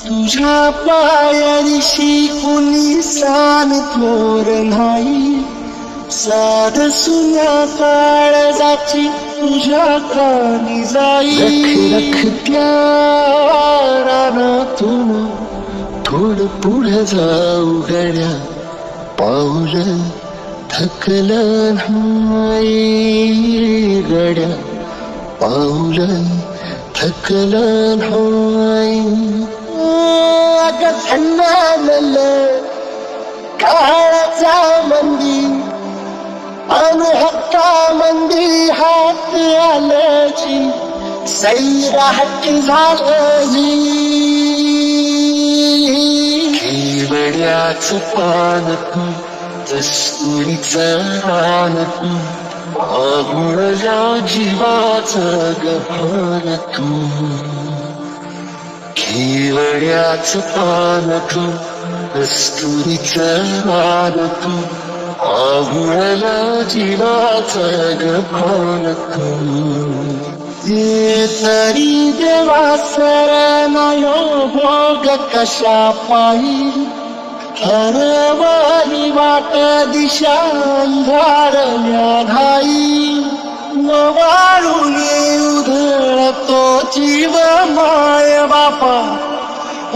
तुझ्या पायाशी कुणी सान थोर नाही, साध सुन्या काळजाची तुझ्या कानी जाई. रख रखत्या रानातून थोडं पुढं जाऊ गड्या, पाऊल थकलं नाही गड्या, पाऊल थकलं नाही. अगं थंडाळलं काळाचा मंदी, अनु हक्का मंदी हात आलजी, सैरा हट्टी झालजी. केवड्याच पान तू, कस्तुरीचं रान तू, आगुळल्या जीवाचं गहन तू. केवड्याच पान तू, कस्तुरीचं रान तू, आगुळल्या जीवाचं गहन तू. ये तरी देवासर नयो भोग कशा पायी, हरवाली वाट दिशा अंधारल्या घाई. वाळून उधळतो जीव माय बापा,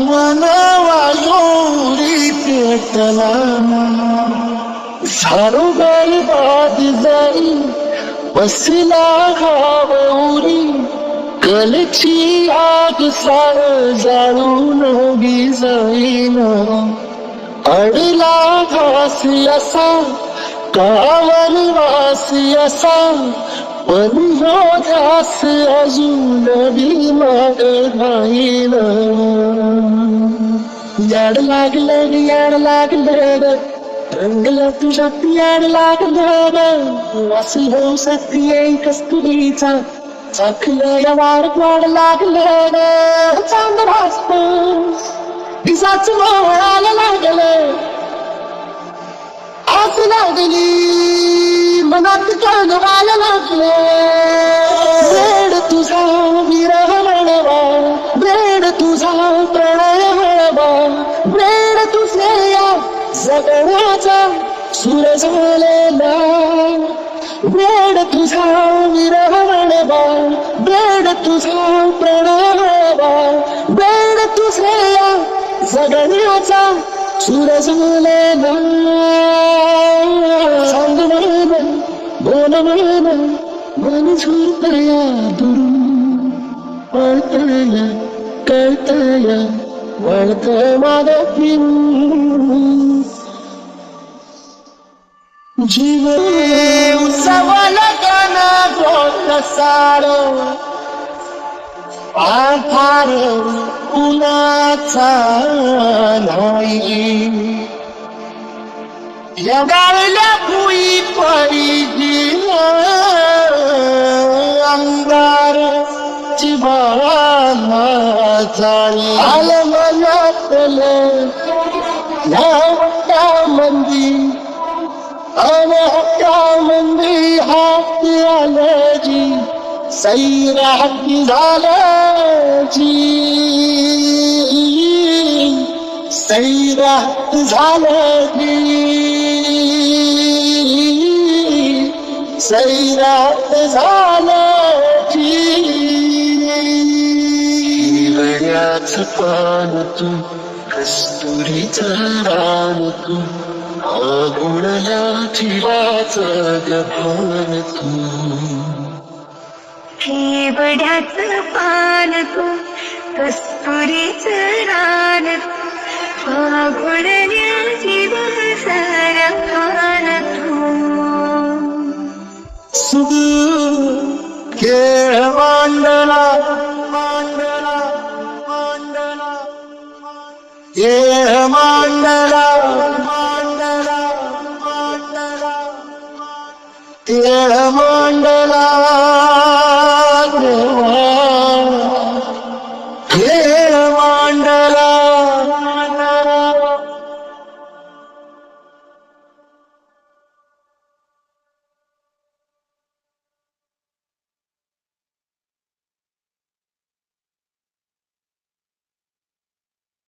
वनवायोरी पेटला. झाडू गाई बाद जाई, बसला घावरी, कलची आग सार जाळून जाईन. अडला घास असा कावर वास असा, पण हो ध्यास अजून बी माग राहील. याड लागलं याड लागलं, रंगला तुझ्या याड लागलं. वासी हो सत्य कस्तुरीचा, चाकलं या वाड लागलं. चांद भासतो दिसाच मोहळाला लागलं, आस लागली मनात कळवायला लागले. वेड तुझा विरह म्हणवा, वेड तुझा प्रणय म्हणवा, वेड तुझे या जगण्याचा सूर झालेला. वेड तुझा विरह म्हणवा, वेड तुझा प्रणय म्हणवा, वेड तुझे या जगण्याचा सूर झालेला. सांग मन बोल मन, मन झुरतया दुरून, पळतया कळतया वळत माग फिरून. जीव उत्सवाला गाणं गोल सार, आभार उन्हाचा नाही. या गाळल्या भुई पडी अंगार चिबाला जाणी. आलं मनातलं या मंदी, अनहत्या मंदी हात आलं जी, सैरा हत्ती झालं जी. सैरा हत्ती झालं जी, सैरा हत्ती झालं जी. केवड्याच पान तू, कस्तुरीचं रान तू, आगुळल्या जीवाचं गहन तू. केवड्याचं पान तू, कस्तुरीचं रान तू, आगुळल्या जीवाचं गहन तू. सुख खेळ मांडला मांडला मांडला, खेळ मांडला मांडला मांडला, खेळ मांडला देवा, खेळ